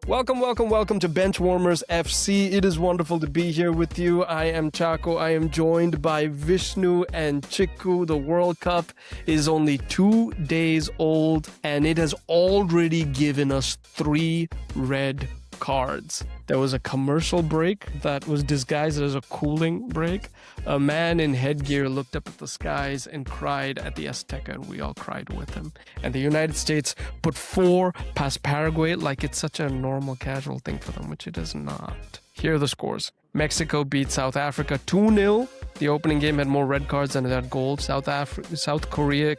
Welcome, welcome, welcome to Benchwarmers FC. It is wonderful to be here with you. I am Chaco. I am joined by Vishnu and Chiku. The World Cup is only 2 days old, and it has already given us 3 red cards. There was a commercial break that was disguised as a cooling break. A man in headgear looked up at the skies and cried at the Azteca, and we all cried with him. And the United States put 4 past Paraguay like it's such a normal, casual thing for them, which it is not. Here are the scores. Mexico beat South Africa 2-0. The opening game had more red cards than it had gold. South Korea,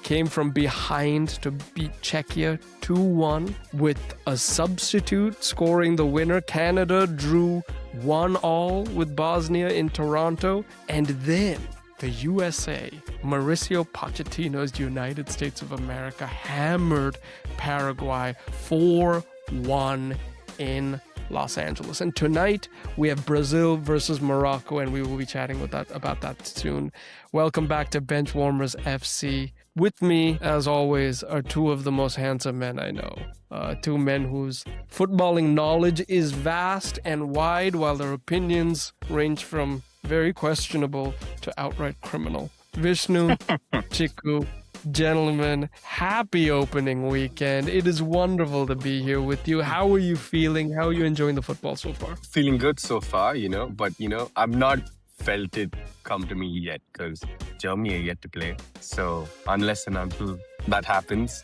came from behind to beat Czechia 2-1 with a substitute scoring the winner. Canada drew 1-1 with Bosnia in Toronto. And then the USA, Mauricio Pochettino's United States of America, hammered Paraguay 4-1 in Los Angeles. And tonight we have Brazil versus Morocco, and we will be chatting about that soon. Welcome back to Benchwarmers FC. With me, as always, are 2 of the most handsome men I know. 2 men whose footballing knowledge is vast and wide, while their opinions range from very questionable to outright criminal. Vishnu, Chiku, gentlemen, happy opening weekend. It is wonderful to be here with you. How are you feeling? How are you enjoying the football so far? Feeling good so far, but I've not felt it come to me yet because Germany are yet to play. So unless and until that happens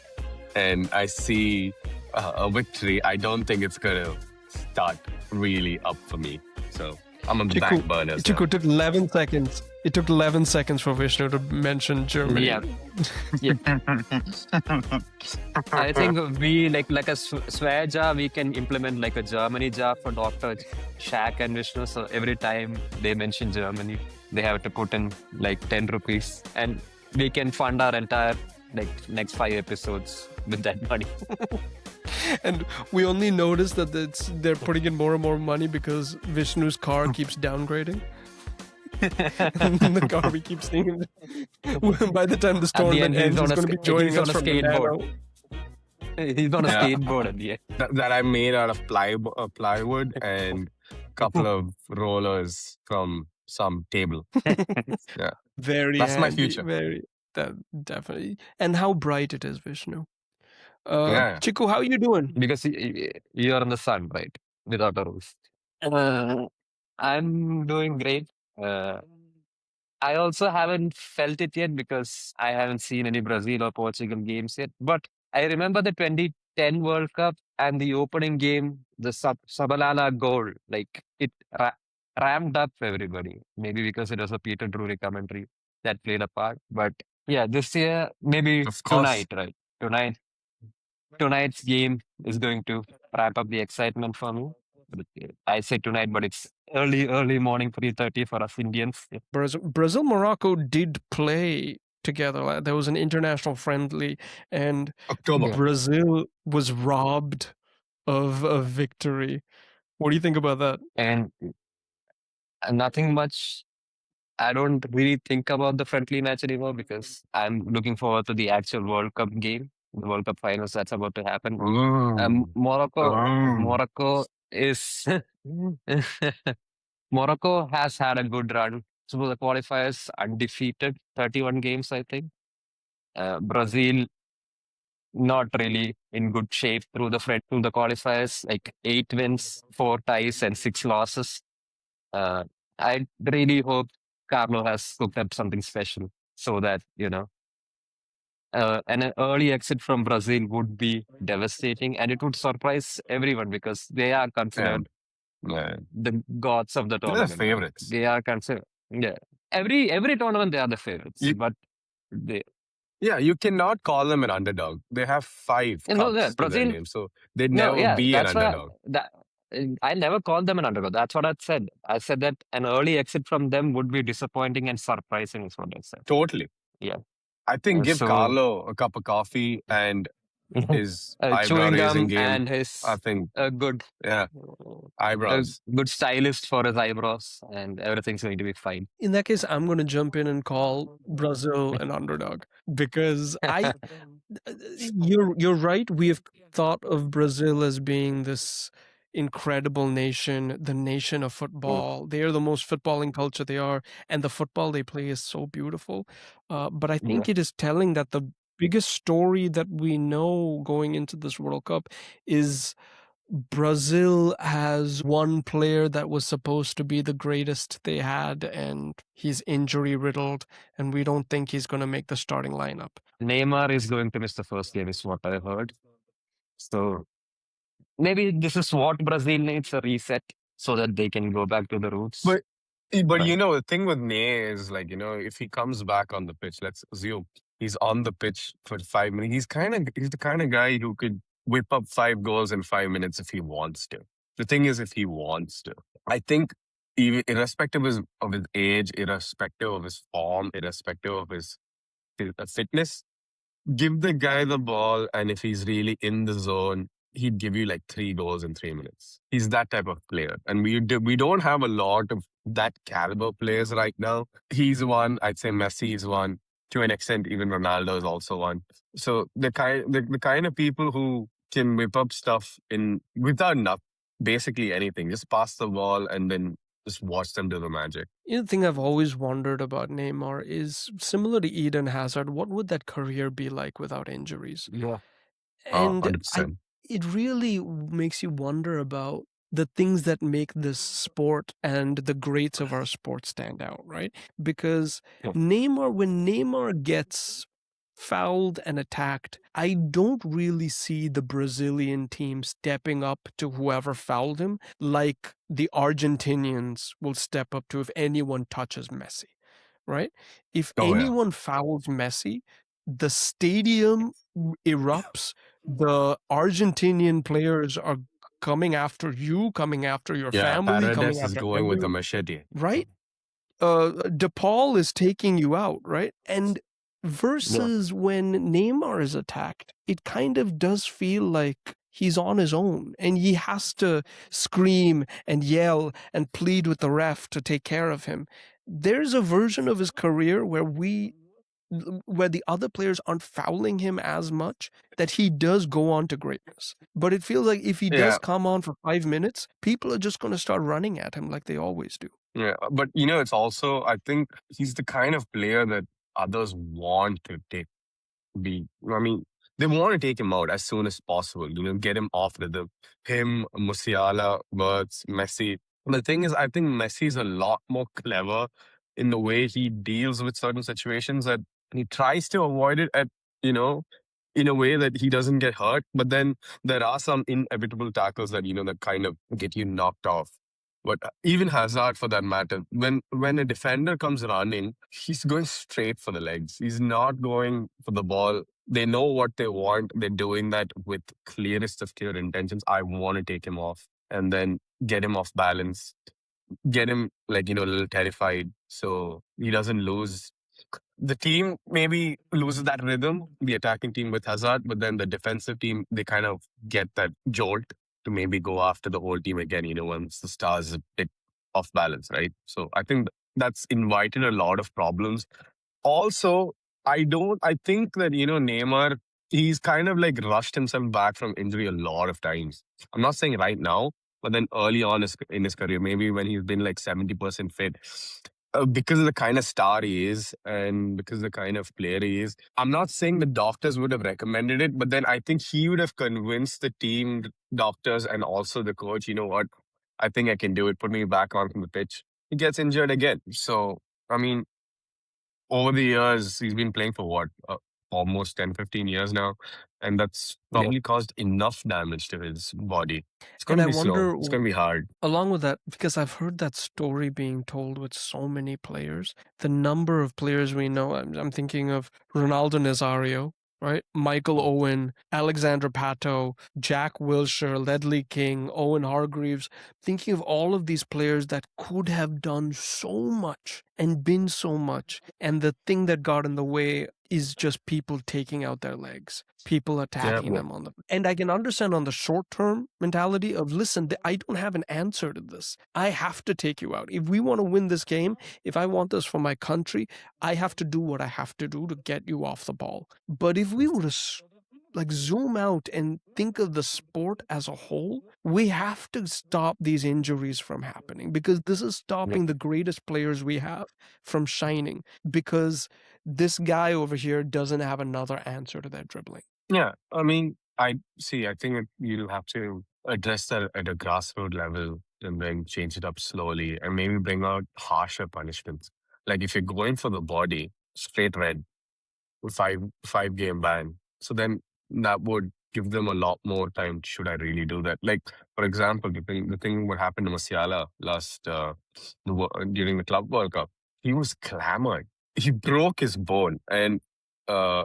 and I see a victory, I don't think it's going to start really up for me. So I'm a back burner. Chiku took 11 seconds. It took 11 seconds for Vishnu to mention Germany. Yeah. I think we like a swear jar, we can implement like a Germany jar for Dr. Shaq and Vishnu. So every time they mention Germany, they have to put in like 10 rupees, and we can fund our entire next 5 episodes with that money. And we only notice that they're putting in more and more money because Vishnu's car keeps downgrading. And the car we keep seeing. By the time the tournament ends, he's going to be joining us from skateboard. He's on a skateboard at the end. That I made out of plywood and a couple of rollers from some table. Yeah, very. That's handy, my future. Definitely. And how bright it is, Vishnu. Yeah. Chiku, how are you doing? Because you're in the sun, right? Without a roof. I'm doing great. I also haven't felt it yet because I haven't seen any Brazil or Portugal games yet. But I remember the 2010 World Cup and the opening game, the Sabalala goal. Like it ramped up everybody. Maybe because it was a Peter Drury commentary that played a part. But yeah, this year, maybe tonight, right? Tonight's game is going to ramp up the excitement for me. I say tonight, but it's early morning, 3:30 for us Indians. Yeah. Brazil, Morocco did play together. There was an international friendly, and October. Brazil was robbed of a victory. What do you think about that? And nothing much. I don't really think about the friendly match anymore because I'm looking forward to the actual World Cup game, the World Cup finals that's about to happen. Morocco is Morocco has had a good run. So the qualifiers undefeated, 31 games, I think. Brazil not really in good shape through the qualifiers, like 8 wins, 4 ties, and 6 losses. I really hope Carlo has cooked up something special so that, an early exit from Brazil would be devastating, and it would surprise everyone because they are considered the gods of the tournament. They're the favorites. They are considered, every tournament they are the favorites, but they. Yeah, you cannot call them an underdog. They have 5 cups to their name, so they'd never be an underdog. I never called them an underdog. That's what I said. I said that an early exit from them would be disappointing and surprising is what I said. Totally. Yeah. I think give Carlo a cup of coffee and his chewing gum game, and his a good eyebrows. A good stylist for his eyebrows, and everything's going to be fine. In that case, I'm going to jump in and call Brazil an underdog because You're right. We have thought of Brazil as being this incredible nation, the nation of football. They are the most footballing culture they are, and the football they play is so beautiful. But I Yeah. think it is telling that the biggest story that we know going into this World Cup is Brazil has one player that was supposed to be the greatest they had, and he's injury riddled, and we don't think he's going to make the starting lineup. Neymar is going to miss the first game, is what I heard. So maybe this is what Brazil needs, a reset so that they can go back to the roots. But but Right. the thing with Ney is like, if he comes back on the pitch, let's assume he's on the pitch for 5 minutes. He's the kind of guy who could whip up 5 goals in 5 minutes if he wants to. The thing is, if he wants to, I think, even irrespective of his age, irrespective of his form, irrespective of his fitness, give the guy the ball, and if he's really in the zone, he'd give you like 3 goals in 3 minutes. He's that type of player, and we don't have a lot of that caliber players right now. He's one. I'd say Messi is one. To an extent, even Ronaldo is also one. So the kind of people who can whip up stuff in without basically anything, just pass the ball and then just watch them do the magic. The thing I've always wondered about Neymar is similar to Eden Hazard, what would that career be like without injuries? Yeah. Oh, And 100%. it really makes you wonder about the things that make this sport and the greats of our sport stand out, right? Because Yeah. when Neymar gets fouled and attacked, I don't really see the Brazilian team stepping up to whoever fouled him like the Argentinians will step up to if anyone touches Messi, right? If Oh yeah. anyone fouls Messi, the stadium erupts. The Argentinian players are coming after you, coming after your Yeah, family, coming Paredes is after going with a everyone, machete. right? DePaul is taking you out, right? And Yeah. versus when Neymar is attacked, it kind of does feel like he's on his own and he has to scream and yell and plead with the ref to take care of him. There's a version of his career where the other players aren't fouling him as much, that he does go on to greatness. But it feels like if he does Yeah, come on for 5 minutes, people are just going to start running at him like they always do. yeah. But it's also, I think he's the kind of player that others want to I mean, they want to take him out as soon as possible, get him off rhythm. Him, Musiala, Wirtz, Messi. The thing is, I think Messi's a lot more clever in the way he deals with certain situations, that he tries to avoid it you know, in a way that he doesn't get hurt. But then there are some inevitable tackles that, that kind of get you knocked off. But even Hazard, for that matter, when a defender comes running, he's going straight for the legs. He's not going for the ball. They know what they want. They're doing that with clearest of clear intentions. I want to take him off and then get him off balance, get him like, a little terrified so he doesn't lose. The team maybe loses that rhythm, the attacking team with Hazard, but then the defensive team, they kind of get that jolt to maybe go after the whole team again, once the stars is a bit off balance, right? So I think that's invited a lot of problems. Also, I think that, Neymar, he's kind of like rushed himself back from injury a lot of times. I'm not saying right now, but then early on in his career, maybe when he's been like 70% fit, because of the kind of star he is and because of the kind of player he is. I'm not saying the doctors would have recommended it, but then I think he would have convinced the team, doctors, and also the coach, you know what? I think I can do it. Put me back on the pitch. He gets injured again. So, I mean, over the years, he's been playing for what? Almost 10, 15 years now. And that's Yeah. probably caused enough damage to his body. It's going And to I be slow. wonder, It's going to be hard. along with that, because I've heard that story being told with so many players, the number of players we know, I'm thinking of Ronaldo Nazario, right? Michael Owen, Alexander Pato, Jack Wilshere, Ledley King, Owen Hargreaves, thinking of all of these players that could have done so much and been so much. And the thing that got in the way is just people taking out their legs, people attacking Yeah. them on the. And I can understand on the short term mentality of, listen, I don't have an answer to this. I have to take you out. If we want to win this game, if I want this for my country, I have to do what I have to do to get you off the ball. But if we were to like zoom out and think of the sport as a whole, we have to stop these injuries from happening, because this is stopping the greatest players we have from shining, because this guy over here doesn't have another answer to that dribbling. Yeah, I mean, I see. I think you'll have to address that at a grassroots level and then change it up slowly and maybe bring out harsher punishments. Like if you're going for the body, straight red, five game ban. So then that would give them a lot more time. Should I really do that? Like for example, the thing what happened to Musiala last during the Club World Cup, he was clamored. He broke his bone, and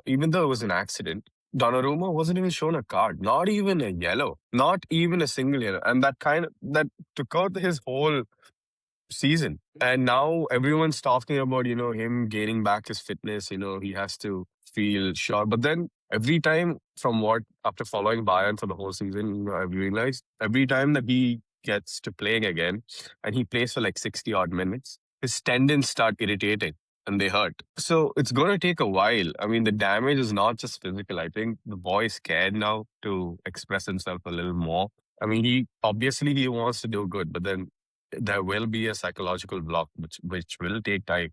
even though it was an accident, Donnarumma wasn't even shown a card, not even a yellow, not even a single yellow, and that took out his whole season. And now everyone's talking about, him gaining back his fitness. He has to feel sure. But then every time, after following Bayern for the whole season, I've realized every time that he gets to playing again and he plays for like 60 odd minutes, his tendons start irritating and they hurt. So it's going to take a while. I mean, the damage is not just physical. I think the boy is scared now to express himself a little more. I mean, he wants to do good, but then there will be a psychological block which will take time.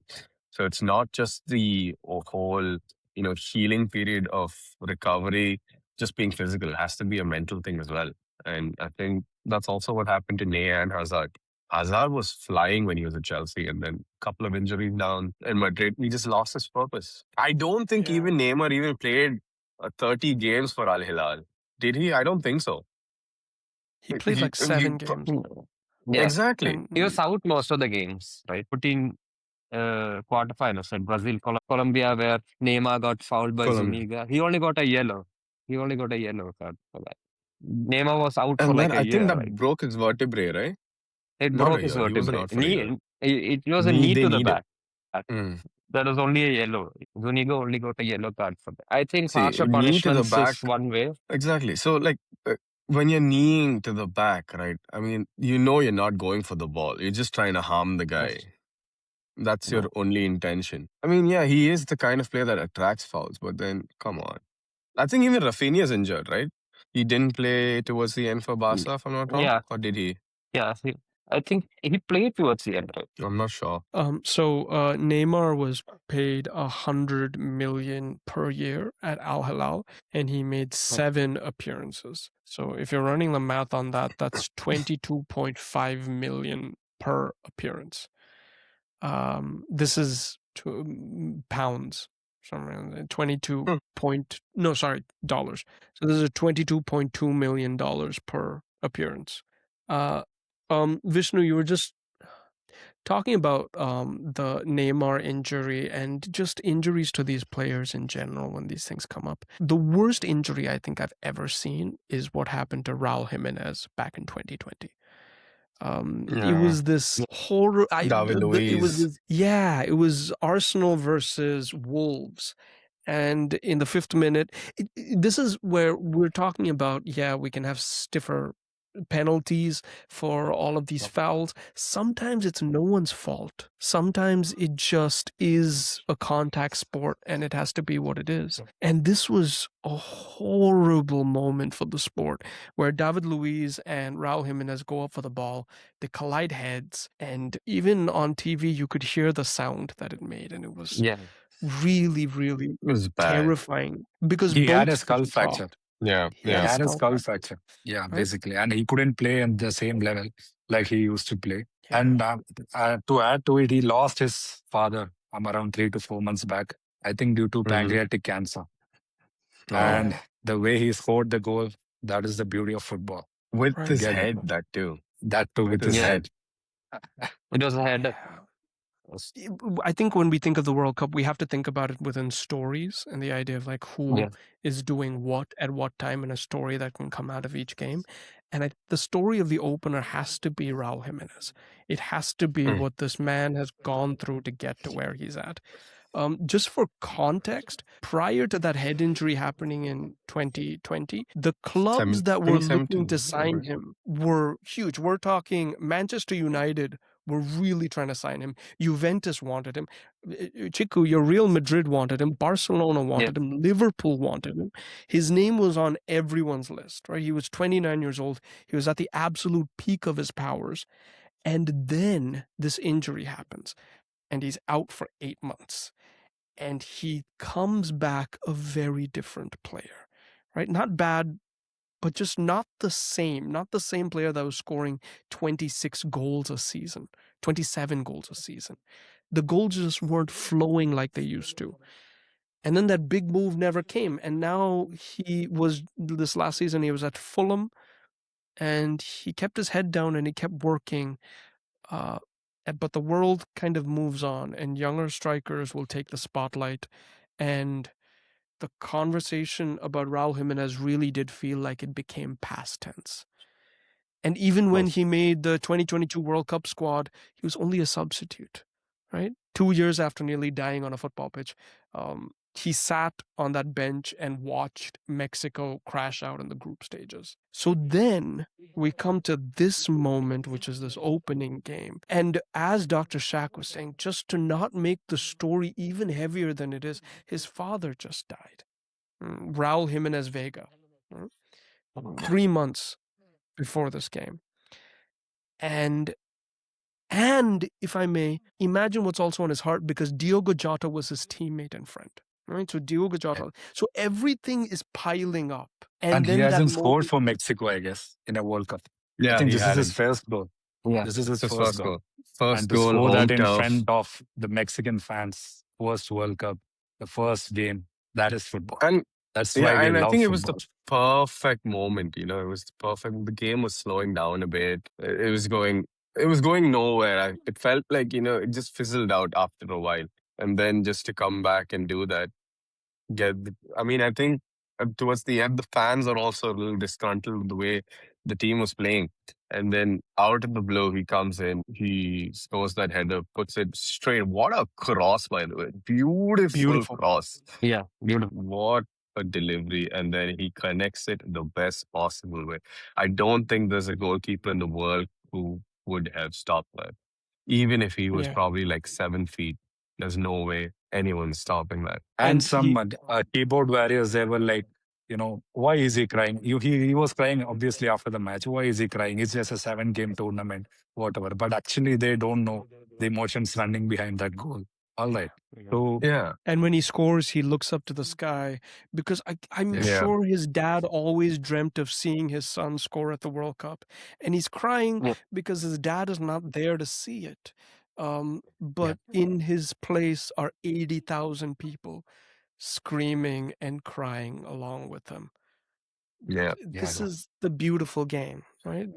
So it's not just the whole healing period of recovery just being physical. It has to be a mental thing as well. And I think that's also what happened to Ney and Hazard. Hazard was flying when he was at Chelsea, and then a couple of injuries down in Madrid, he just lost his purpose. I don't think Yeah. even Neymar even played 30 games for Al Hilal. Did he? I don't think so. He played like 7 games. Yeah. Exactly. And He was out most of the games, right? 14 quarterfinals at Brazil, Colombia, where Neymar got fouled by Colombia. Zuniga. He only got a yellow. He only got a yellow card for that. Neymar was out for And like then a I think year, that right? broke his vertebrae, right? It Not broke a his year. He wasn't vertebrae. out for a year. It was a Knee, knee they to the need it. back. Mm. That was only a yellow. Zuniga only got a yellow card for that. I think See, harsher knee to the punishments back. is one way. Exactly. So, like, when you're kneeing to the back, right? I mean, you're not going for the ball. You're just trying to harm the guy. That's your only intention. I mean, yeah, he is the kind of player that attracts fouls, but then, come on. I think even Rafinha's injured, right? He didn't play towards the end for Barca, if I'm not wrong. Yeah, Or did he? yeah. I think he played towards the end, right? I'm not sure. So Neymar was paid 100 million per year at Al Hilal, and he made 7 appearances. So if you're running the math on that, that's 22.5 million per appearance. This is pounds, somewhere 22 point. No, sorry, dollars. So this is $22.2 million per appearance. Vishnu, you were just talking about the Neymar injury and just injuries to these players in general when these things come up. The worst injury I think I've ever seen is what happened to Raul Jimenez back in 2020. It was this horror. David Luiz. It was Arsenal versus Wolves. And in the 5th minute, this is where we're talking about, we can have stiffer penalties for all of these fouls. Sometimes it's no one's fault. Sometimes it just is a contact sport and it has to be what it is. And this was a horrible moment for the sport where David Luiz and Raul Jimenez go up for the ball, they collide heads, and even on TV you could hear the sound that it made, and it was really, really It was bad. terrifying because He had a both skull people fracture. talked. Yeah, He had a skull fracture. Yeah, Right. basically. And he couldn't play at the same level like he used to play. Yeah. And to add to it, he lost his father around 3 to 4 months back, I think due to pancreatic cancer. And the way he scored the goal, that is the beauty of football. With Right. his Get it. head, that too. That too with his head. It was a head. Yeah. I think when we think of the World Cup, we have to think about it within stories and the idea of like who is doing what at what time in a story that can come out of each game. And the story of the opener has to be Raul Jimenez. It has to be what this man has gone through to get to where he's at. Just for context, prior to that head injury happening in 2020, the clubs that were looking to sign him were huge. We're talking Manchester United were really trying to sign him. Juventus wanted him. Chiku, your Real Madrid wanted him. Barcelona wanted him. Liverpool wanted him. His name was on everyone's list, right? He was 29 years old. He was at the absolute peak of his powers. And then this injury happens, and he's out for 8 months. And he comes back a very different player, right? Not bad, but just not the same player that was scoring 26 goals a season, 27 goals a season. The goals just weren't flowing like they used to. And then that big move never came. And now this last season, he was at Fulham, and he kept his head down and he kept working. But the world kind of moves on, and younger strikers will take the spotlight. And the conversation about Raul Jimenez really did feel like it became past tense. And even when he made the 2022 World Cup squad, he was only a substitute, right? 2 years after nearly dying on a football pitch, he sat on that bench and watched Mexico crash out in the group stages. So then we come to this moment, which is this opening game. And as Dr. Shaq was saying, just to not make the story even heavier than it is, his father just died. Raul Jimenez Vega, 3 months before this game. And if I may, imagine what's also on his heart, because Diogo Jota was his teammate and friend, right? So Diogo Jota. So everything is piling up. And then he hasn't scored for Mexico, I guess, in a World Cup. Yeah, I think he this is his hadn't. first goal. Yeah. This is his His first goal. First And to goal, score home that in turf. front of the Mexican fans, first World Cup, the first game, that is football. And That's why we and I love think it was the football. perfect moment. You know, it was perfect. The game was slowing down a bit. It was going nowhere. It felt like, it just fizzled out after a while. And then just to come back and do that, I mean, I think towards the end, the fans are also a little disgruntled with the way the team was playing. And then out of the blue, he comes in, he scores that header, puts it straight. What a cross, by the way. Beautiful cross. Yeah, beautiful. What a delivery. And then he connects it the best possible way. I don't think there's a goalkeeper in the world who would have stopped that. Even if he was probably like 7 feet, there's no way anyone's stopping that. And some keyboard warriors, they were like, why is he crying? He was crying, obviously, after the match. Why is he crying? It's just a 7-game tournament, whatever. But actually, they don't know the emotions running behind that goal. All right. So, Yeah. And when he scores, he looks up to the sky, because I'm sure his dad always dreamt of seeing his son score at the World Cup. And he's crying because his dad is not there to see it. But in his place are 80,000 people screaming and crying along with him. Yeah. This is the beautiful game, right?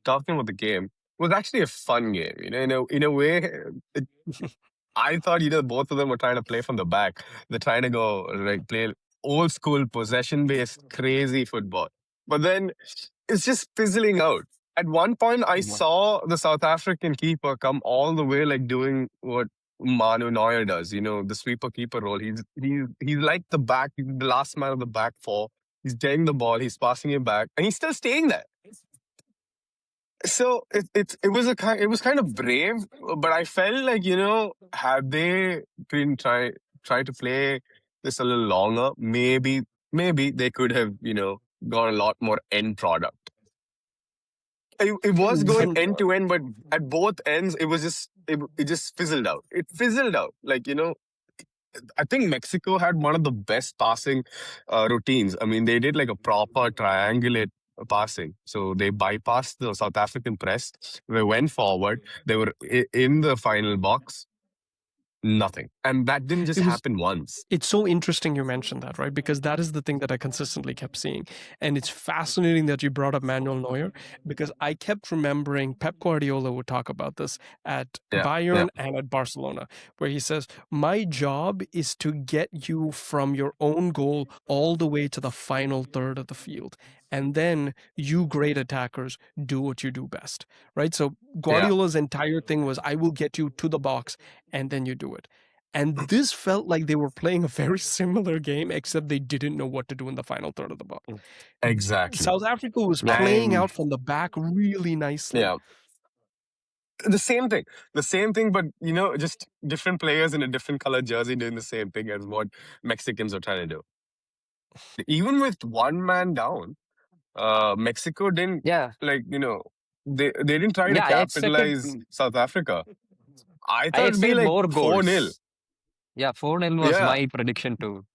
Talking about the game, it was actually a fun game. In a way, I thought, both of them were trying to play from the back. They're trying to go like play old school possession based crazy football. But then it's just fizzling out. At one point, I saw the South African keeper come all the way, like doing what Manu Neuer does. The sweeper keeper role. He's like the back, he's the last man of the back four. He's getting the ball, he's passing it back, and he's still staying there. So it was kind of brave, but I felt like, had they been try to play this a little longer, maybe they could have, got a lot more end product. It was going end to end, but at both ends, it was just it just fizzled out. It fizzled out. Like, I think Mexico had one of the best passing routines. I mean, they did like a proper triangulate passing. So they bypassed the South African press. They went forward. They were in the final box. Nothing. And that didn't just happen once. It's so interesting you mentioned that, right? Because that is the thing that I consistently kept seeing. And it's fascinating that you brought up Manuel Neuer, because I kept remembering Pep Guardiola would talk about this at Bayern and at Barcelona, where he says, my job is to get you from your own goal all the way to the final third of the field. And then you great attackers do what you do best, right? So Guardiola's entire thing was, I will get you to the box and then you do it. And this felt like they were playing a very similar game, except they didn't know what to do in the final third of the ball. Exactly. South Africa was Yeah. playing And out from the back really nicely. yeah, the same thing. The same thing, but just different players in a different color jersey doing the same thing as what Mexicans are trying to do. Even with one man down, Mexico didn't Yeah. they didn't try to Yeah, I expected capitalize South Africa. I I thought it'd be expected like more 4-0. goals. Yeah, 4-0 was Yeah. my prediction too.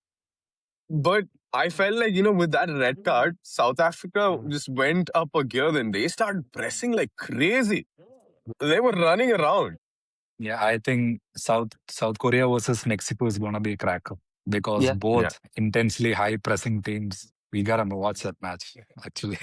But I felt like, with that red card, South Africa just went up a gear. Then they started pressing like crazy. They were running around. Yeah, I think South Korea versus Mexico is gonna be a cracker because Yeah. both intensely high pressing teams. We gotta watch that match actually.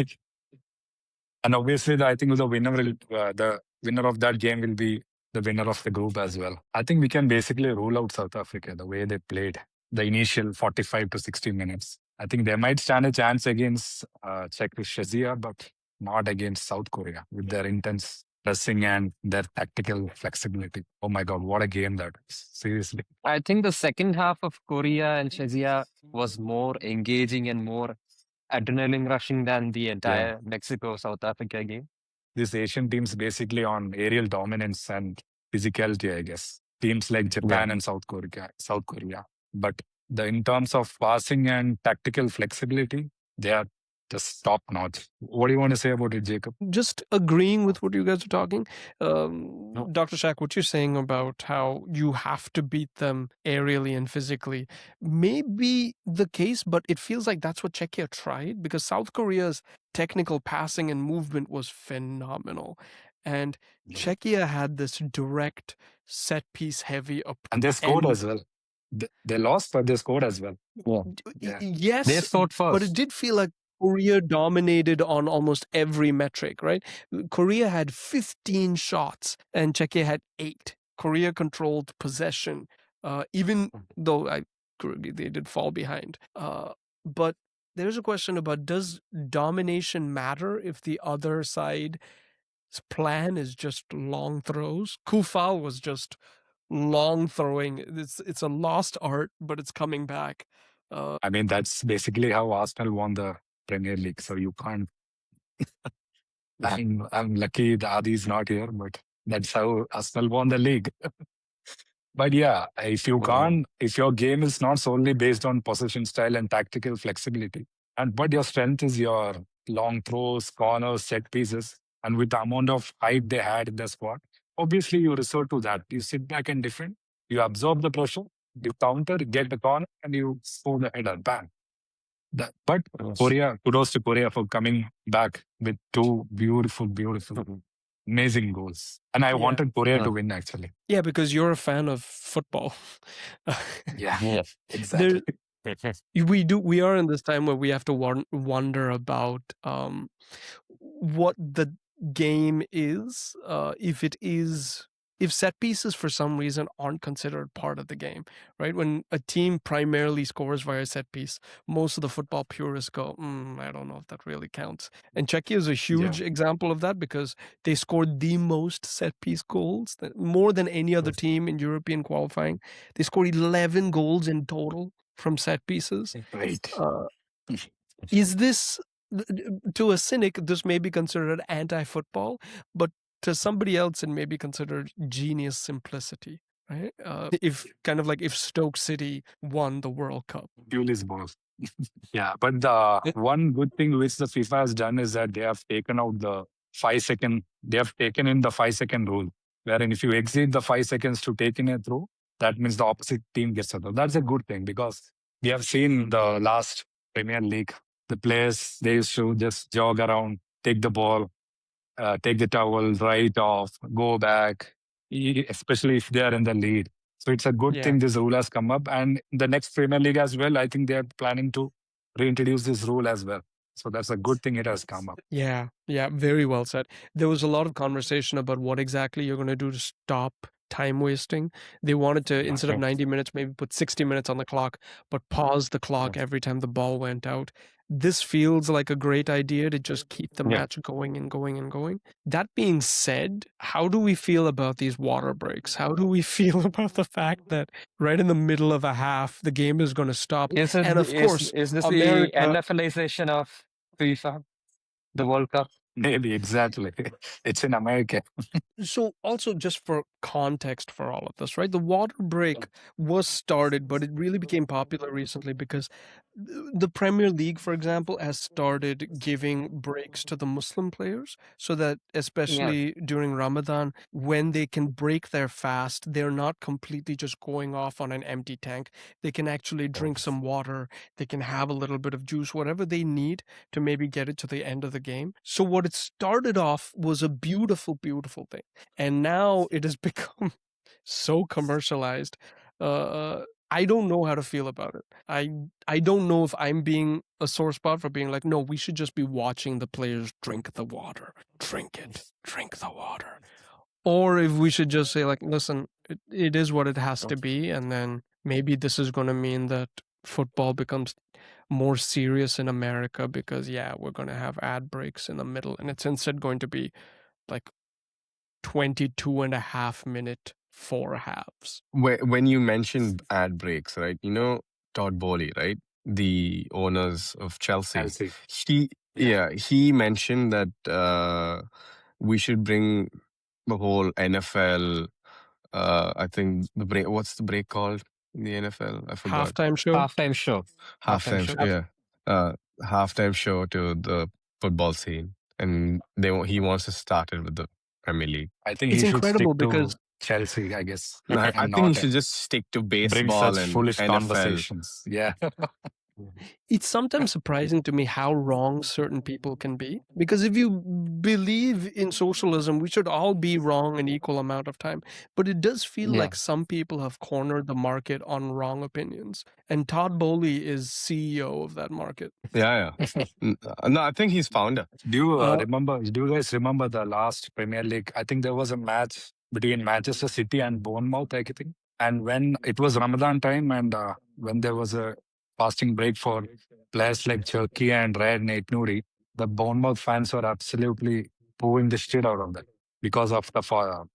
And obviously, I think the winner of that game will be the winner of the group as well. I think we can basically rule out South Africa the way they played the initial 45 to 60 minutes. I think they might stand a chance against Czechia, but not against South Korea with their intense pressing and their tactical flexibility. Oh my God, what a game that is. Seriously. I think the second half of Korea and Czechia was more engaging and more adrenaline rushing than the entire Mexico South Africa game. These Asian teams basically on aerial dominance and physicality, I guess. Teams like Japan and South Korea. But in terms of passing and tactical flexibility, they are just top notch. What do you want to say about it, Jacob? Just agreeing with what you guys are talking. Dr. Shaq, what you're saying about how you have to beat them aerially and physically may be the case, but it feels like that's what Czechia tried, because South Korea's technical passing and movement was phenomenal. And Czechia had this direct set piece heavy approach. And they scored as well. They lost, but they scored as well. Yeah. Yes, They scored first. but it did feel like Korea dominated on almost every metric, right? Korea had 15 shots and Czechia had 8. Korea controlled possession, even though they did fall behind. But there's a question about, does domination matter if the other side's plan is just long throws? Kufal was just long throwing. It's a lost art, but it's coming back. I mean, that's basically how Arsenal won the Premier League. So you can't. I'm lucky that Adi's not here, but that's how Arsenal won the league. But yeah, if your game is not solely based on possession style and tactical flexibility, but your strength is your long throws, corners, set pieces, and with the amount of height they had in the squad, obviously you resort to that. You sit back and defend, you absorb the pressure, you counter, get the corner, and you score the header. Bang. But Korea, kudos to Korea for coming back with 2 beautiful, amazing goals. And I wanted Korea to win, actually. Yeah, because you're a fan of football. Yeah, exactly. We are in this time where we have to wonder about what the game is, if set pieces for some reason aren't considered part of the game, right? When a team primarily scores via set piece, most of the football purists go, I don't know if that really counts. And Czechia is a huge example of that, because they scored the most set piece goals, more than any other team in European qualifying. They scored 11 goals in total from set pieces. Right. Is this, to a cynic, this may be considered anti-football, but to somebody else, it may be considered genius simplicity, right? If Stoke City won the World Cup. Pulis balls. Yeah, but the one good thing which the FIFA has done is that they have taken out the 5-second, they have taken in the 5-second rule, wherein if you exceed the 5 seconds to take in a throw, that means the opposite team gets a throw. That's a good thing, because we have seen the last Premier League, the players, they used to just jog around, take the ball, take the towel, right off, go back, especially if they are in the lead. So it's a good thing this rule has come up. And the next Premier League as well, I think they're planning to reintroduce this rule as well. So that's a good thing it has come up. Yeah, very well said. There was a lot of conversation about what exactly you're going to do to stop time wasting. They wanted to, instead of Okay. 90 minutes, maybe put 60 minutes on the clock, but pause the clock every time the ball went out. This feels like a great idea to just keep the Yeah. match going and going and going. That being said, how do we feel about these water breaks? How do we feel about the fact that right in the middle of a half, the game is going to stop? Is it And of course, is this the America. NFLization of FIFA, the World Cup? Maybe exactly. It's in America. So also just for context for all of this, right? The water break was started, but it really became popular recently because the Premier League, for example, has started giving breaks to the Muslim players so that Yeah. especially during Ramadan, when they can break their fast, they're not completely just going off on an empty tank. They can actually drink some water, they can have a little bit of juice, whatever they need to maybe get it to the end of the game. So what it started off was a beautiful, beautiful thing. And now it has become so commercialized. I don't know how to feel about it. I don't know if I'm being a sore spot for being like, no, we should just be watching the players drink the water, drink it, drink the water, or if we should just say like, listen, it is what it has to be, and then maybe this is going to mean that football becomes more serious in America because yeah, we're going to have ad breaks in the middle, and it's instead going to be like 22.5 minute four halves. When you mentioned ad breaks, right? You know Todd Bowley, right? The owners of Chelsea. Chelsea. He Yeah. he mentioned that we should bring the whole NFL. I think the break. What's the break called in the NFL? I forgot. Halftime show. Halftime show. Halftime Halftime. show. Yeah, halftime show to the football scene, and he wants to start it with the Premier League. I think It's he should stick incredible to because Chelsea, I guess, I and think he not should just stick to bring baseball such and foolish NFL. conversations. Yeah. it's sometimes surprising to me how wrong certain people can be. Because if you believe in socialism, we should all be wrong an equal amount of time. But it does feel Yeah. like some people have cornered the market on wrong opinions. And Todd Bowley is CEO of that market. Yeah. No, I think he's founder. Do you Uh, remember? Do you guys remember the last Premier League? I think there was a match between Manchester City and Bournemouth, I think. And when it was Ramadan time, and when there was a fasting break for players like Cherki and Red Nate Nouri, the Bournemouth fans were absolutely booing the shit out of them because of the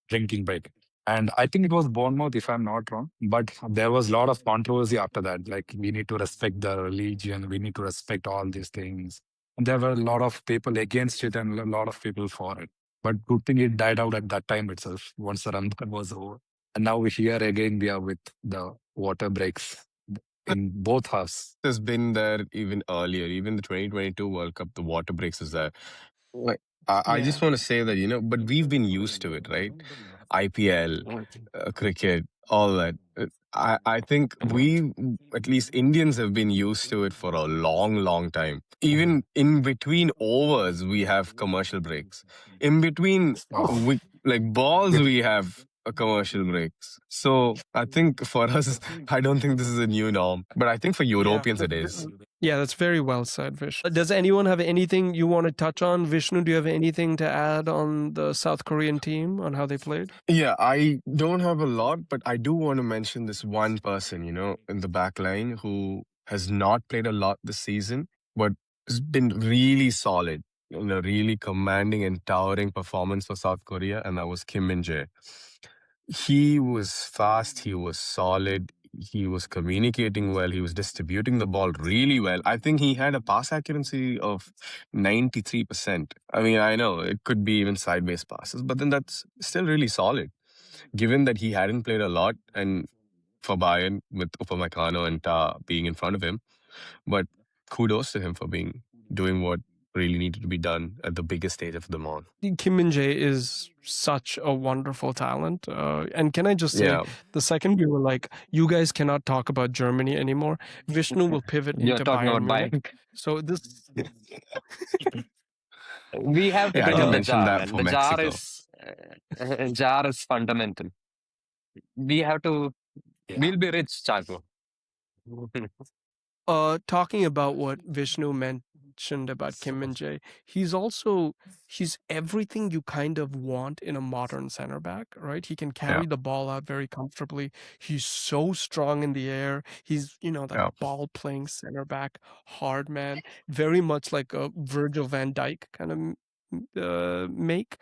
drinking break. And I think it was Bournemouth, if I'm not wrong. But there was a lot of controversy after that. Like, we need to respect the religion, we need to respect all these things. And there were a lot of people against it and a lot of people for it. But good thing it died out at that time itself, once the Ramadan was over. And now we're here again, we are with the water breaks in both halves. Has been there even earlier. Even the 2022 World Cup, the water breaks is there. Like, I just want to say that, but we've been used to it, right? IPL, cricket, all that. I think at least Indians, have been used to it for a long, long time. Even in between overs, we have commercial breaks. In between, Oh. balls, we have a commercial breaks. So I think for us, I don't think this is a new norm. But I think for Europeans, it is. Yeah, that's very well said, Vishnu. Does anyone have anything you want to touch on? Vishnu, do you have anything to add on the South Korean team, on how they played? Yeah, I don't have a lot, but I do want to mention this one person, in the back line who has not played a lot this season, but has been really solid, really commanding and towering performance for South Korea, and that was Kim Min-jae. He was fast, he was solid, he was communicating well, he was distributing the ball really well. I think he had a pass accuracy of 93%. I mean, I know it could be even sideways passes, but then that's still really solid, given that he hadn't played a lot and for Bayern with Upamecano and Ta being in front of him. But kudos to him for doing what really needed to be done at the biggest stage of them all. Kim Min-jae is such a wonderful talent. And can I just say, Yeah. the second we were like, you guys cannot talk about Germany anymore, Vishnu will pivot You're into talking Bayern about Munich. Bayern. So this, We have to Yeah, I bring can in the mention jar, that man. for The jar Mexico. is jar is fundamental. We have to. Yeah. We'll be rich, Chaco. talking about what Vishnu mentioned about Kim Min Jae, he's everything you kind of want in a modern center back, right? He can carry the ball out very comfortably. He's so strong in the air. He's, that Yeah. ball playing center back, hard man, very much like a Virgil van Dijk kind of make.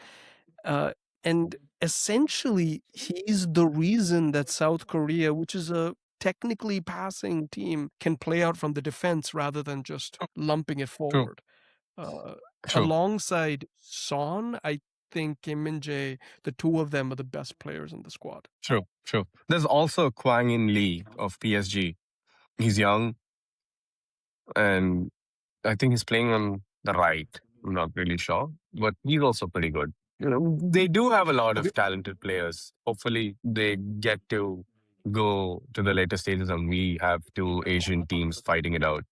And essentially, he's the reason that South Korea, which is a technically passing team, can play out from the defense rather than just lumping it forward. True. Alongside Son, I think Kim Min Jae, the two of them are the best players in the squad. True. There's also Kwang In Lee of PSG. He's young, and I think he's playing on the right. I'm not really sure, but he's also pretty good. They do have a lot of talented players. Hopefully, they get to go to the later stages, and we have two Asian teams fighting it out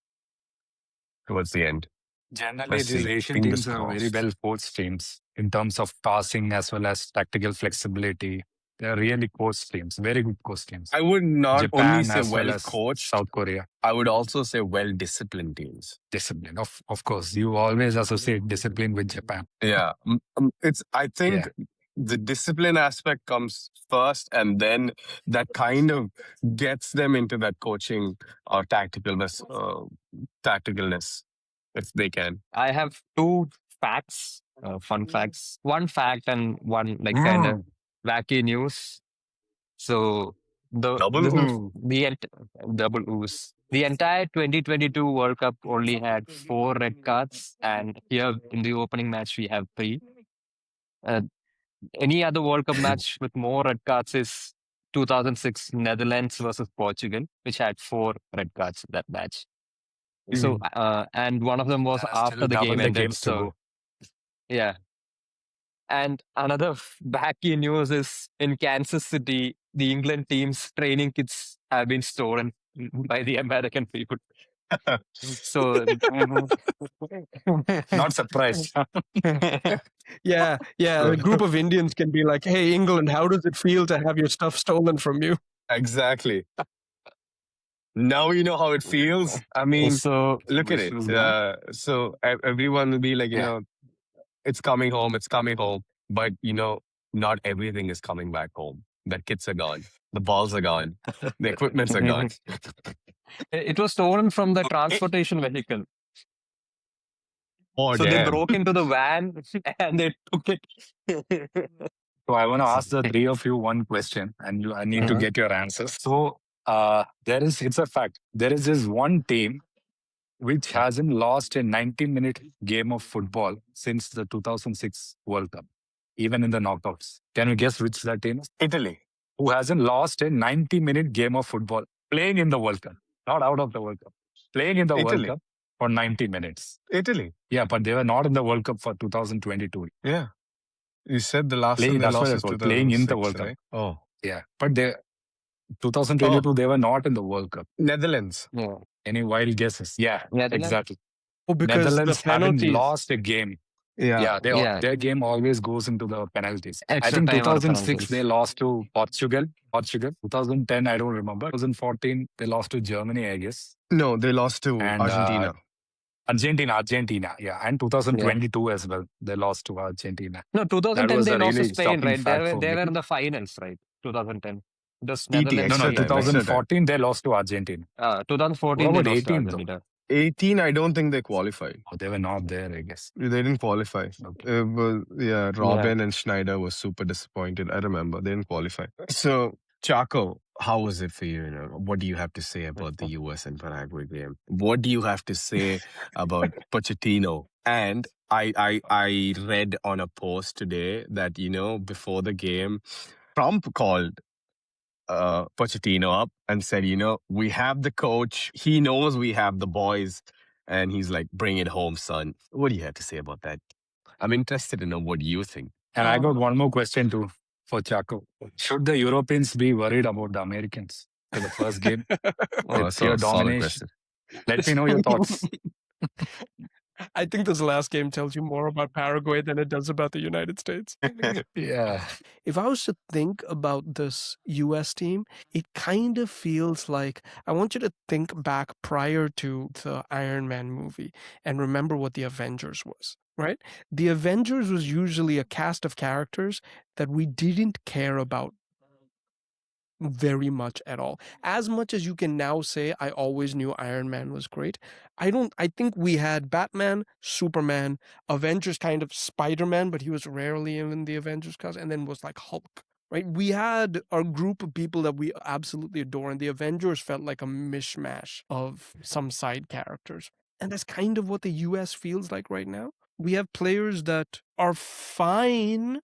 towards the end. Generally, Let's these see. Asian Fingers teams are very crossed. well coached teams in terms of passing as well as tactical flexibility. They are really coached teams, very good coached teams. I would not only Japan say as well well as coached. South Korea. I would also say well disciplined teams. Discipline, of course. You always associate discipline with Japan. Yeah, I think the discipline aspect comes first, and then that kind of gets them into that coaching or tacticalness, if they can. I have two facts, fun facts. One fact and one kind of wacky news. So Double this is ooh. double ooze. The entire 2022 World Cup only had 4 red cards, and here in the opening match we have 3. Any other World Cup match with more red cards is 2006 Netherlands versus Portugal, which had 4 red cards in that match. So, and one of them was There are after still the double game the ended. games to So, go. yeah. And another wacky news is in Kansas City, the England team's training kits have been stolen by the American people. So, Not surprised. Yeah, a group of Indians can be like, "Hey, England, how does it feel to have your stuff stolen from you?" Exactly. Now you know how it feels. I mean, so look at it. So everyone will be like, it's coming home, but not everything is coming back home. The kits are gone, the balls are gone, the equipments are gone. It was stolen from the transportation vehicle. Oh, So they damn. broke into the van and they took it. So I want to ask the three of you one question, and I need to get your answers. So it's a fact. There is this one team which hasn't lost a 90-minute game of football since the 2006 World Cup, even in the knockouts. Can you guess which that team is? Italy. Who hasn't lost a 90-minute game of football playing in the World Cup, not out of the World Cup, playing in the World Italy. Cup for 90 minutes. Italy. Yeah, but they were not in the World Cup for 2022. Yeah. You said the last time they That's lost what was I thought, playing in the World 2006, Cup. right? Oh. Yeah, but 2022, they were not in the World Cup. Netherlands. Yeah. Any wild guesses? Yeah, Netherlands? exactly. Oh, because Netherlands the haven't penalties. lost a game. Yeah. Their game always goes into the penalties. I Extra think time or 2006 penalties. they lost to Portugal. 2010 I don't remember. 2014 they lost to Germany, I guess. No, they lost to And, Argentina. Argentina, yeah, and 2022 as well. They lost to Argentina. No, That 2010 was they a lost to really Spain, shocking right? fact for They me. were in the finals, right? 2010. Just ET, Netherlands. extra time, extra 2014 they lost to Argentina. 2014 What they about lost to 18 though? Argentina. 18, I don't think they qualified. Oh, they were not there, I guess. They didn't qualify. Okay. Robin and Schneider was super disappointed. I remember they didn't qualify. So, Chaco, how was it for you? What do you have to say about the US and Paraguay game? What do you have to say about Pochettino? And I read on a post today that before the game, Trump called Pochettino up and said, we have the coach. He knows we have the boys. And he's like, bring it home, son. What do you have to say about that? I'm interested to know what you think. And I got one more question too for Chaco. Should the Europeans be worried about the Americans for the first game? Oh, With so pure solid domination. question. Let me know your thoughts. I think this last game tells you more about Paraguay than it does about the United States. Yeah. If I was to think about this US team, it kind of feels like I want you to think back prior to the Iron Man movie and remember what the Avengers was, right? The Avengers was usually a cast of characters that we didn't care about very much at all. As much as you can now say I always knew Iron Man was great, I think we had Batman, Superman, Avengers, kind of Spider-Man, but he was rarely in the Avengers cast, and then was like Hulk. Right? We had our group of people that we absolutely adore, and the Avengers felt like a mishmash of some side characters. And that's kind of what the US feels like right now. We have players that are fine.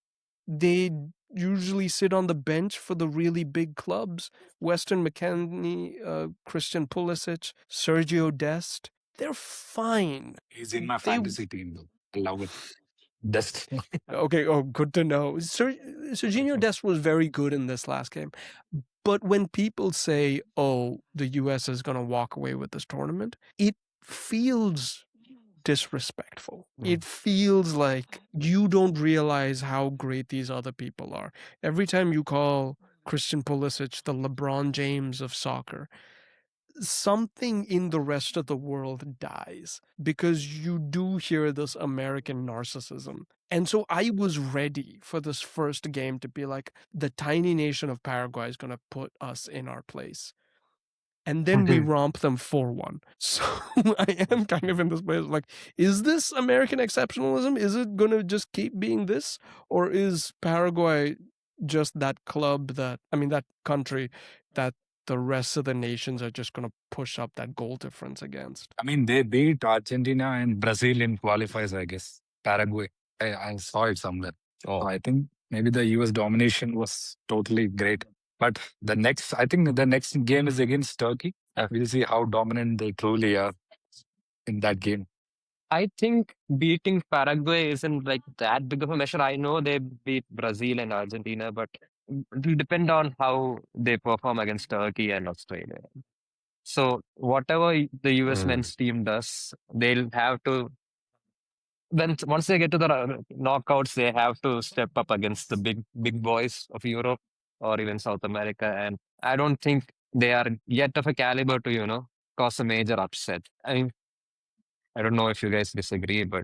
They usually sit on the bench for the really big clubs. Weston McKennie, Christian Pulisic, Sergio Dest. They're fine. He's in my They fantasy team, though. I love it. That's okay. Oh, good to know. Serginho Dest was very good in this last game. But when people say, "Oh, the U.S. is going to walk away with this tournament," it feels disrespectful. It feels like you don't realize how great these other people are. Every time you call Christian Pulisic the LeBron James of soccer, something in the rest of the world dies because you do hear this American narcissism. And so I was ready for this first game to be like, the tiny nation of Paraguay is going to put us in our place. And then we romp them 4-1. So I am kind of in this place like, is this American exceptionalism? Is it going to just keep being this? Or is Paraguay just that club that country that the rest of the nations are just going to push up that goal difference against? I mean, they beat Argentina and Brazil in qualifiers, I guess. Paraguay. I saw it somewhere. So I think maybe the US domination was totally great. But I think the next game is against Turkey. We'll see how dominant they truly are in that game. I think beating Paraguay isn't like that big of a measure. I know they beat Brazil and Argentina, but it will depend on how they perform against Turkey and Australia. So whatever the US men's team does, they'll have to once they get to the knockouts, they have to step up against the big boys of Europe or even South America. And I don't think they are yet of a caliber to, cause a major upset. I mean, I don't know if you guys disagree, but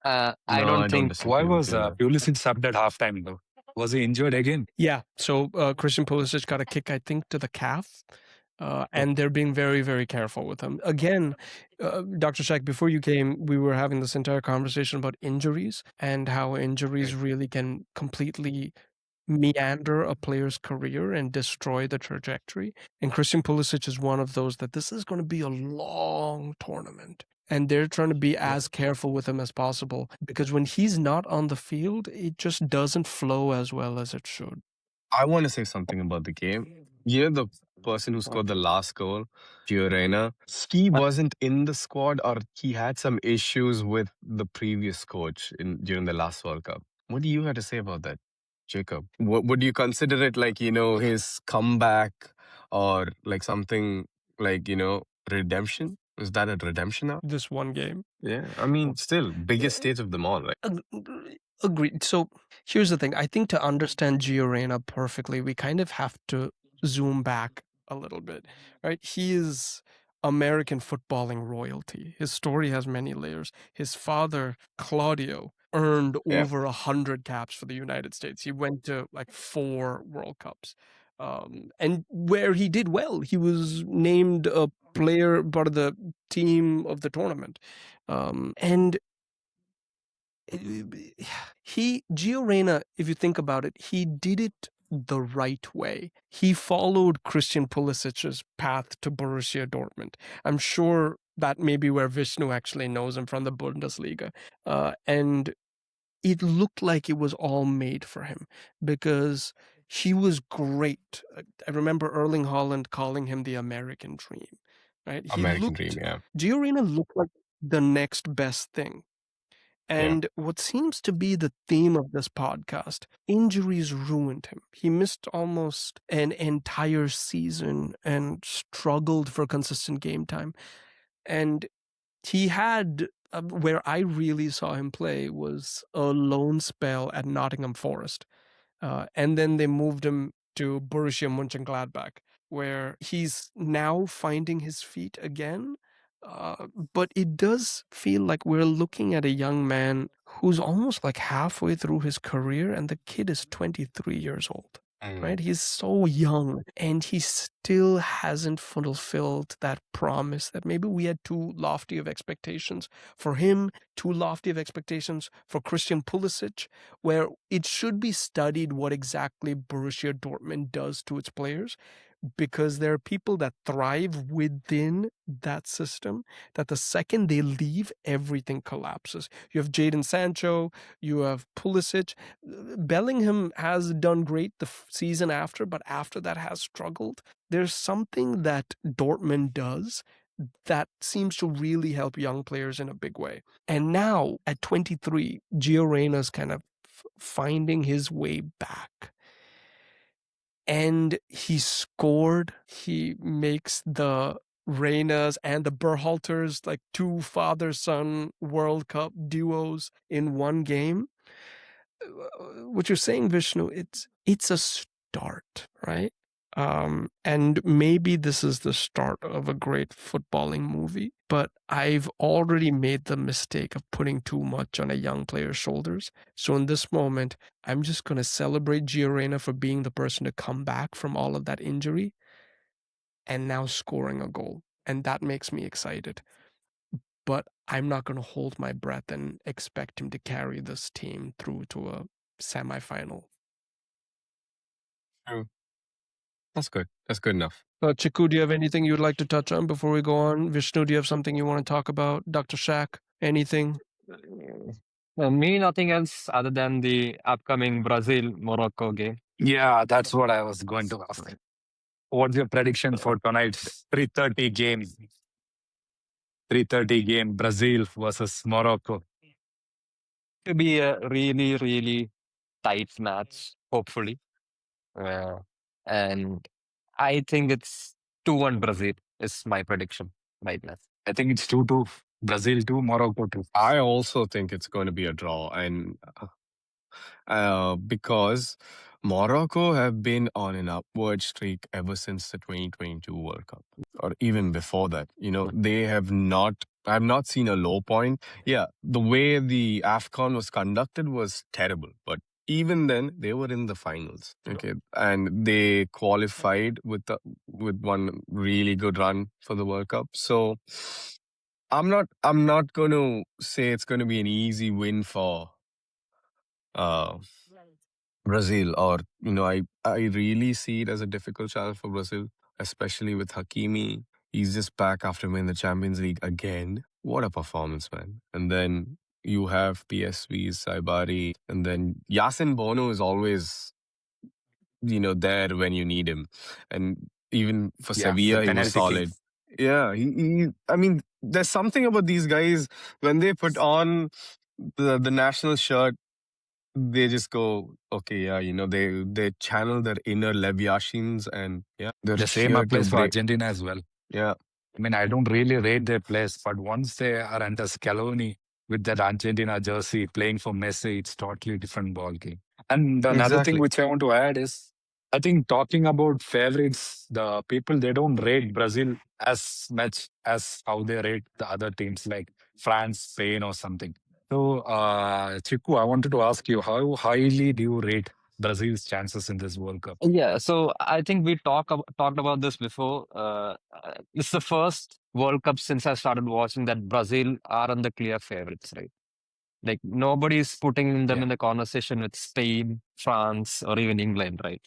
I No, don't I don't think. Why disagree with was you there. Pulisic subbed at halftime, though? Was he injured again? Yeah. So Christian Pulisic got a kick, I think, to the calf. And they're being very, very careful with him. Again, Dr. Shaq, before you came, we were having this entire conversation about injuries and how injuries really can completely meander a player's career and destroy the trajectory. And Christian Pulisic is one of those that this is going to be a long tournament. And they're trying to be as careful with him as possible because when he's not on the field, it just doesn't flow as well as it should. I want to say something about the game. You know, the person who scored the last goal, Fiorena, he wasn't in the squad or he had some issues with the previous coach during the last World Cup. What do you have to say about that, Jacob? Would you consider it like, his comeback or like something like, redemption? Is that a redemption now? This one game. Yeah, I mean, still, biggest stage of them all, right? Agreed. So here's the thing. I think to understand Gio Reyna perfectly, we kind of have to zoom back a little bit, right? He is American footballing royalty. His story has many layers. His father, Claudio, earned Yeah. over 100 caps for the United States. He went to like 4 World Cups. And where he did well, he was named a player, part of the team of the tournament. And Gio Reyna, if you think about it, he did it the right way. He followed Christian Pulisic's path to Borussia Dortmund. I'm sure that may be where Vishnu actually knows him from the Bundesliga. And it looked like it was all made for him because he was great. I remember Erling Haaland calling him the American dream, right? American dream, yeah. Gio Reyna looked like the next best thing. And what seems to be the theme of this podcast, injuries ruined him. He missed almost an entire season and struggled for consistent game time. And he had where I really saw him play was a loan spell at Nottingham Forest, and then they moved him to Borussia Mönchengladbach, where he's now finding his feet again. But it does feel like we're looking at a young man who's almost like halfway through his career, and the kid is 23 years old. Right? He's so young and he still hasn't fulfilled that promise that maybe we had too lofty of expectations for him, too lofty of expectations for Christian Pulisic, where it should be studied what exactly Borussia Dortmund does to its players, because there are people that thrive within that system that the second they leave, everything collapses. You have Jadon Sancho, you have Pulisic. Bellingham has done great the season after, but after that has struggled. There's something that Dortmund does that seems to really help young players in a big way. And now at 23, Gio Reyna's kind of finding his way back. And he scored. He makes the Reynas and the Berhalters like two father-son World Cup duos in one game. What you're saying, Vishnu, it's a start, right? And maybe this is the start of a great footballing movie, but I've already made the mistake of putting too much on a young player's shoulders. So in this moment, I'm just going to celebrate Gio Reyna for being the person to come back from all of that injury and now scoring a goal. And that makes me excited. But I'm not going to hold my breath and expect him to carry this team through to a semifinal. True. That's good. That's good enough. Chiku, do you have anything you'd like to touch on before we go on? Vishnu, do you have something you want to talk about? Dr. Shaq, anything? Me, nothing else other than the upcoming Brazil-Morocco game. Yeah, that's what I was going to ask. What's your prediction for tonight's 3:30 game? 3:30 game, Brazil versus Morocco. To be a really, really tight match, hopefully. And I think it's 2-1 Brazil is my prediction right now. I think it's 2-2. Brazil 2, Morocco 2. I also think it's going to be a draw, and because Morocco have been on an upward streak ever since the 2022 World Cup, or even before that. They have not. I've not seen a low point. Yeah, the way the AFCON was conducted was terrible, but even then they were in the finals. Okay, and they qualified with one really good run for the World Cup. So I'm not going to say it's going to be an easy win for uh, Brazil, or I really see it as a difficult challenge for Brazil, especially with Hakimi. He's just back after winning the Champions League again. What a performance, man! And then you have PSV's Saibari, and then Yasin Bono is always there when you need him, and even for Yeah, the Sevilla he was penalty king. solid. Yeah, I mean, there's something about these guys when they put on the national shirt. They just go, okay, yeah, they channel their inner Lev Yashins, and yeah, they're The same here to applies for break. Argentina as well. Yeah, I mean, I don't really rate their players, but once they are under Scaloni with that Argentina jersey playing for Messi, it's totally different ball game. And another thing exactly. which I want to add is, I think talking about favorites, the people, they don't rate Brazil as much as how they rate the other teams like France, Spain, or something. So, Chiku, I wanted to ask you, how highly do you rate Brazil's chances in this World Cup? Yeah, so I think we talked about this before. It's the first World Cup since I started watching that Brazil are on the clear favorites, right? Like nobody's putting them Yeah. in the conversation with Spain, France, or even England, right?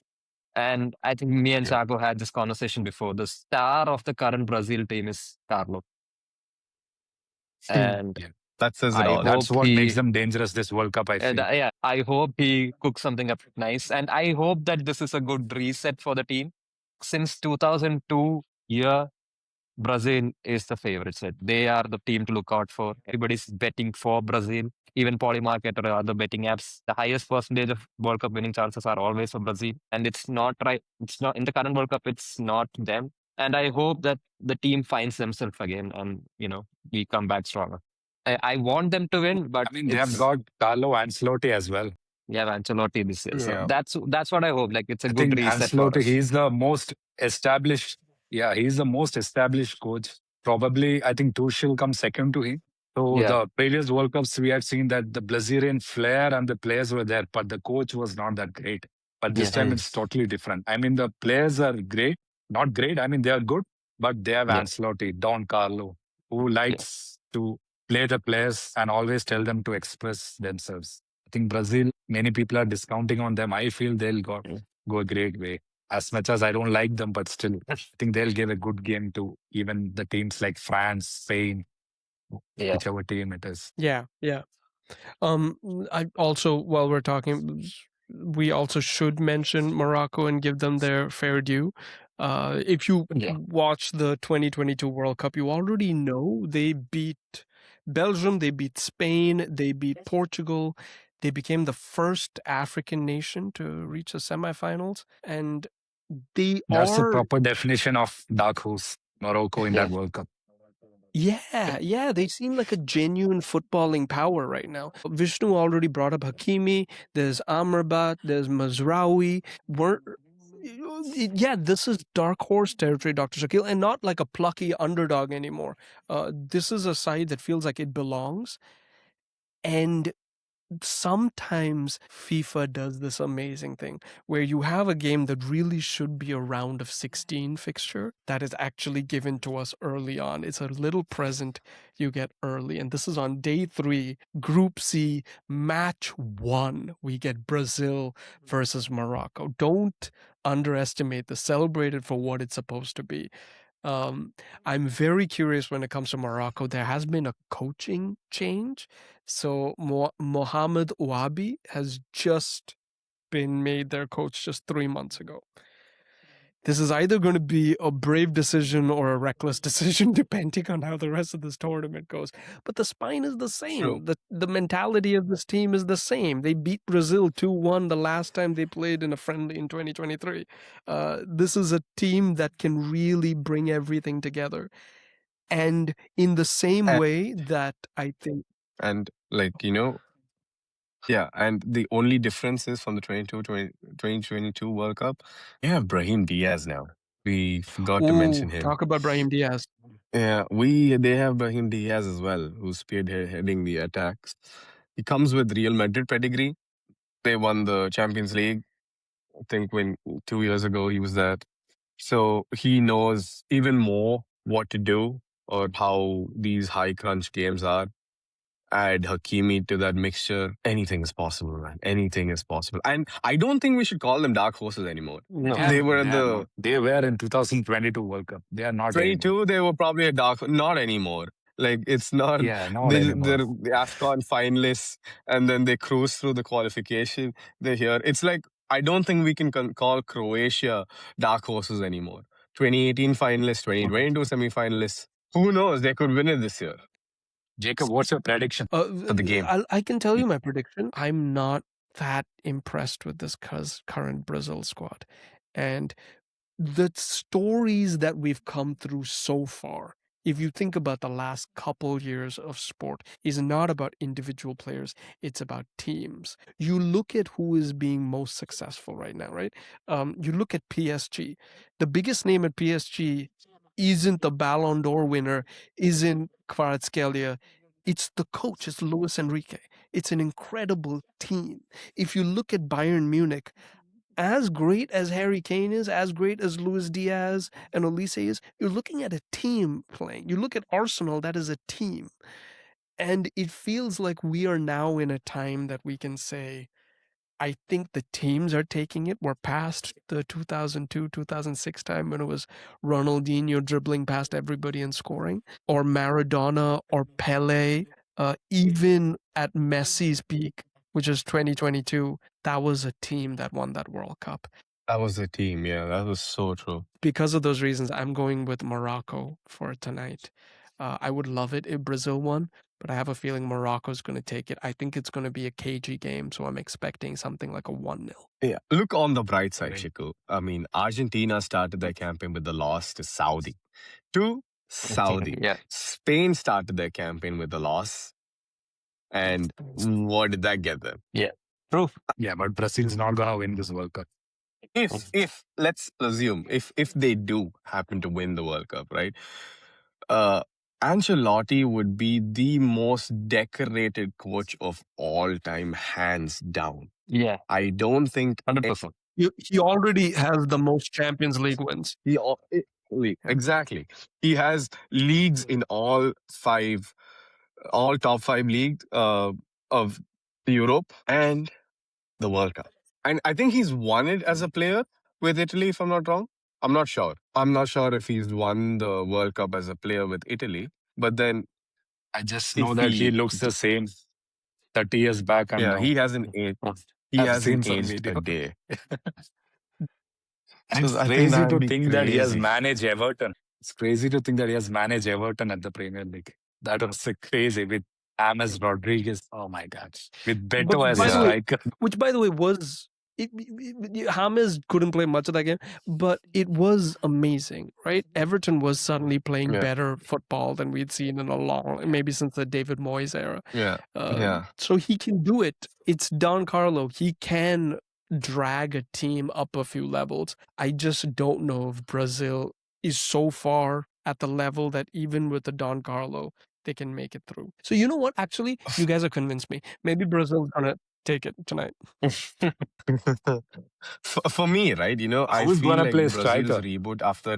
And I think me and Yeah. Chaco had this conversation before. The star of the current Brazil team is Carlo, and Yeah. That says it I all. That's hope what makes he, them dangerous this World Cup, I feel. yeah, I hope he cooks something up nice, and I hope that this is a good reset for the team. Since 2002 year, Brazil is the favorites. Right? They are the team to look out for. Everybody's betting for Brazil. Even Polymarket or other betting apps, the highest percentage of World Cup winning chances are always for Brazil. And it's not right. It's not in the current World Cup. It's not them. And I hope that the team finds themselves again and, we come back stronger. I want them to win, but I mean, they have it's got Carlo Ancelotti as well. we have Ancelotti this year. So Yeah. that's what I hope. Like it's a I good think reset for Ancelotti, us. he's the most established. Yeah, he's the most established coach. Probably, I think Tuchel comes second to him. So Yeah, the previous World Cups, we had seen that the Brazilian flair and the players were there, but the coach was not that great. But this yeah, time Mm. it's totally different. I mean, the players are great, not great. I mean, they are good, but they have yeah, Ancelotti, Don Carlo, who yeah, likes to play the players and always tell them to express themselves. I think Brazil, many people are discounting on them. I feel they'll go a great way. As much as I don't like them, but still, I think they'll give a good game to even the teams like France, Spain, yeah, whichever team it is. Yeah, yeah. I also, while we're talking, we also should mention Morocco and give them their fair due. If you yeah, watch the 2022 World Cup, you already know they beat Belgium, they beat Spain, they beat Portugal. They became the first African nation to reach the semifinals, and they That's the are. proper definition of dark horse, Morocco in yeah, that World Cup. Yeah, they seem like a genuine footballing power right now. Vishnu already brought up Hakimi. There's Amrabat. There's Mazraoui. We're, yeah, this is dark horse territory, Dr. Shakil, and not like a plucky underdog anymore. This is a side that feels like it belongs. And sometimes FIFA does this amazing thing where you have a game that really should be a round of 16 fixture that is actually given to us early on. It's a little present you get early. And this is on day 3, Group C, match 1. We get Brazil versus Morocco. Don't underestimate this. Celebrate it for what it's supposed to be. I'm very curious when it comes to Morocco. There has been a coaching change. So Mohamed Ouabi has just been made their coach just 3 months ago. This is either going to be a brave decision or a reckless decision, depending on how the rest of this tournament goes. But the spine is the True. same. The mentality of this team is the same. They beat Brazil 2-1 the last time they played in a friendly in 2023. This is a team that can really bring everything together. And in the same And, way that I think and like, yeah. And the only difference is from the 2022 World Cup, you have Brahim Diaz now. We forgot to mention him. talk about Brahim Diaz. Yeah, they have Brahim Diaz as well, who's spearheading the attacks. He comes with Real Madrid pedigree. They won the Champions League. I think when 2 years ago he was that. So he knows even more what to do or how these high crunch games are. Add Hakimi to that mixture. Anything is possible, man. Anything is possible. And I don't think we should call them dark horses anymore. no, They were at They are the not. They were in 2022 World Cup. They are not anymore. 22, they were probably a dark, not anymore. Like it's not, Yeah, not anymore. they're the AFCON finalists and then they cruise through the qualification. They're here. It's like, I don't think we can call Croatia dark horses anymore. 2018 finalists, Okay. 2022 semifinalists. Who knows? They could win it this year Jacob, what's your prediction? for the game. I can tell you my prediction. I'm not that impressed with this current Brazil squad. And the stories that we've come through so far, if you think about the last couple years of sport, is not about individual players, it's about teams. You look at who is being most successful right now, right? You look at PSG. The biggest name at PSG isn't the Ballon d'Or winner, isn't Kvaratskhelia. It's the coach, it's Luis Enrique. It's an incredible team. If you look at Bayern Munich, as great as Harry Kane is, as great as Luis Diaz and Olise is, you're looking at a team playing. You look at Arsenal, that is a team. And it feels like we are now in a time that we can say, I think the teams are taking it. We're past the 2002, 2006 time when it was Ronaldinho dribbling past everybody and scoring, or Maradona or Pele. Even at Messi's peak, which is 2022, that was a team that won that World Cup. That was the team. Yeah, that was so true. Because of those reasons, I'm going with Morocco for tonight. I would love it if Brazil won, but I have a feeling Morocco's going to take it. I think it's going to be a cagey game, so I'm expecting something like a 1-0. Yeah. Look on the bright side, Right. Chiku. I mean, Argentina started their campaign with the loss to Saudi. To Saudi. Yeah. Spain started their campaign with the loss. And what did that get them? Yeah. True. Yeah, but Brazil's not gonna win this World Cup. If let's assume if they do happen to win the World Cup, right? Ancelotti would be the most decorated coach of all time, hands down. Yeah. I don't think 100%. He already has the most Champions League wins. exactly. He has leagues in all top five leagues of Europe and the World Cup. And I think he's won it as a player with Italy, if I'm not wrong. I'm not sure. I'm not sure if he's won the World Cup as a player with Italy. But then I just if know that he looks the same 30 years back and now. he hasn't aged. He I've hasn't seen some aged a video. day. And it's So I think crazy that'd to be think that he has crazy. managed Everton. It's crazy to think that he has managed Everton at the Premier League. That was crazy with James Rodriguez. Oh my gosh. With Beto as by a the way- striker. Which, by the way, was James couldn't play much of that game, but it was amazing, right? Everton was suddenly playing Yeah. better football than we'd seen in a long, maybe since the David Moyes era. Yeah. So he can do it. It's Don Carlo. He can drag a team up a few levels. I just don't know if Brazil is so far at the level that even with the Don Carlo, they can make it through. So you know what? Actually, you guys have convinced me. Maybe Brazil's gonna take it tonight. For me, right? I Who's feel gonna like play Brazil's striker? reboot after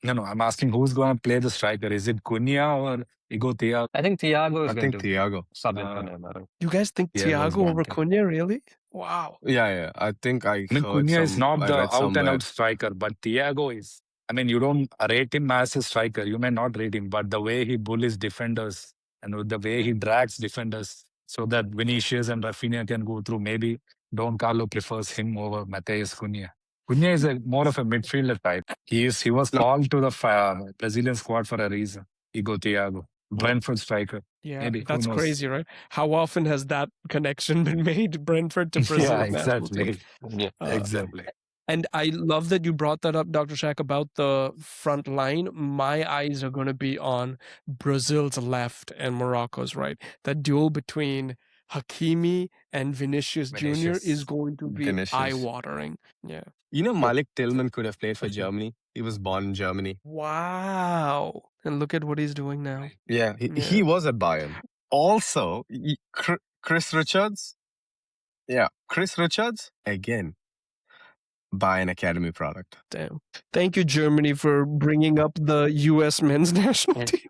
No, I'm asking who's going to play the striker. Is it Cunha or Igo Thiago? I think Thiago is I going think to Thiago. sub in for Neymar. You guys think Yeah, it was Thiago over one thing. Cunha? Really? Wow. Yeah. I think I I mean, heard Cunha is not I the read out and somewhere. out striker, but Thiago is. I mean, you don't rate him as a striker. You may not rate him, but the way he bullies defenders and with the way he drags defenders so that Vinicius and Rafinha can go through, maybe Don Carlo prefers him over Matheus Cunha. Cunha is more of a midfielder type. He was No. called to the Brazilian squad for a reason. Igo Thiago, Brentford striker. Yeah, Maybe, who that's knows? crazy, right? How often has that connection been made? Brentford to Brazil. Yeah, national team? exactly. Yeah. Exactly. And I love that you brought that up, Dr. Shaq, about the front line. My eyes are going to be on Brazil's left and Morocco's right. That duel between Hakimi and Vinicius Jr. Vinicius. is going to be Vinicius. eye-watering. Yeah. Malik Tillman could have played for Germany. He was born in Germany. Wow. And look at what he's doing now. Yeah, Yeah. he was at Bayern. Also, Chris Richards. Yeah, Chris Richards, again, Bayern Academy product. Damn. Thank you, Germany, for bringing up the U.S. men's national team.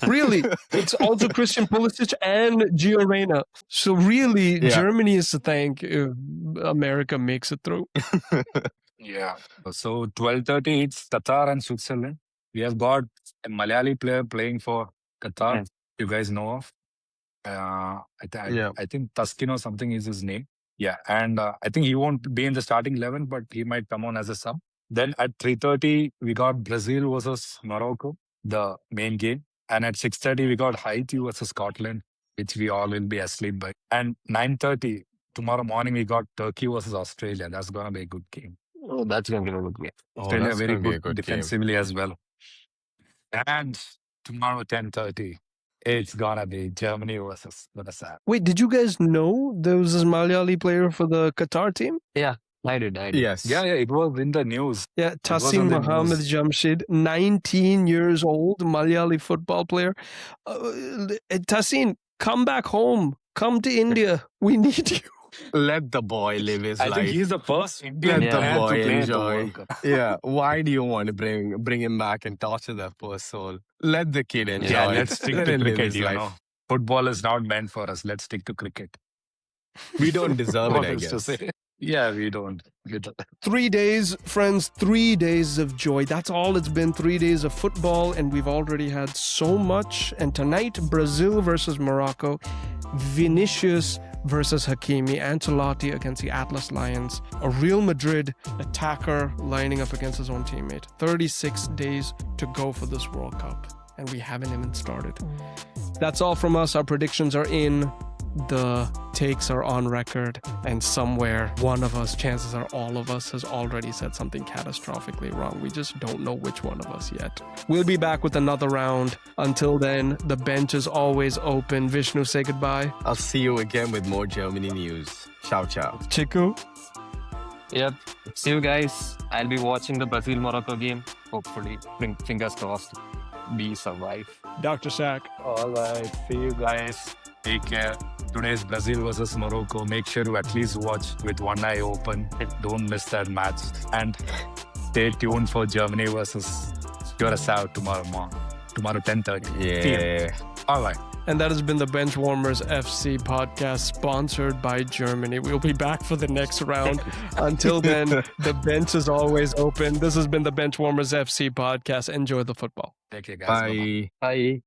Really, it's also Christian Pulisic and Gio Reyna. So really, Yeah. Germany is to thank if America makes it through. Yeah. So 12:30, it's Qatar and Switzerland. We have got a Malayali player playing for Qatar. Mm. You guys know of. Yeah. I think Tuskin or something is his name. Yeah, and I think he won't be in the starting 11, but he might come on as a sub. Then at 3:30, we got Brazil versus Morocco, the main game. And at 6:30, we got Haiti versus Scotland, which we all will be asleep by. And 9:30, tomorrow morning, we got Turkey versus Australia. That's going to be a good game. Oh, that's going to be a good game. Australia that's very gonna be a good, good game. defensively as well. And tomorrow 10:30, it's gonna be Germany versus USA. Wait, did you guys know there was this Malayali player for the Qatar team? I did. Yes. Yeah, it was in the news. Yeah, was Tassim on the Mohammed news. Jamshid, 19 years old, Malayali football player. Tassim, come back home. Come to India. We need you. Let the boy live his I life. think he's the first Indian Let the player to boy play at the enjoy. World Cup. Yeah. Why do you want to bring him back and torture that poor soul? Let the kid enjoy. Yeah, let's stick Let to him live cricket, his life. Football is not meant for us. Let's stick to cricket. We don't deserve it, What I else to guess. say? Yeah, we don't. 3 days, friends, 3 days of joy. That's all it's been, 3 days of football, and we've already had so much. And tonight, Brazil versus Morocco, Vinicius versus Hakimi, Ancelotti against the Atlas Lions, a Real Madrid attacker lining up against his own teammate. 36 days to go for this World Cup. and we haven't even started. That's all from us. Our predictions are in. The takes are on record, and somewhere one of us, chances are all of us, has already said something catastrophically wrong. We just don't know which one of us yet. We'll be back with another round. Until then, the bench is always open. Vishnu, say goodbye. I'll see you again with more Germany news. Ciao, ciao. Chiku. Yep. See you guys. I'll be watching the Brazil-Morocco game. Hopefully, fingers crossed, we survive. Dr. Shaq. All right. See you guys. Take care. Today's Brazil versus Morocco. Make sure to at least watch with one eye open. Don't miss that match. And stay tuned for Germany versus Curacao tomorrow morning. Tomorrow 10:30 p.m. All right. And that has been the Benchwarmers FC podcast, sponsored by Germany. We'll be back for the next round. Until then, the bench is always open. This has been the Benchwarmers FC podcast. Enjoy the football. Take care, guys. Bye. Bye.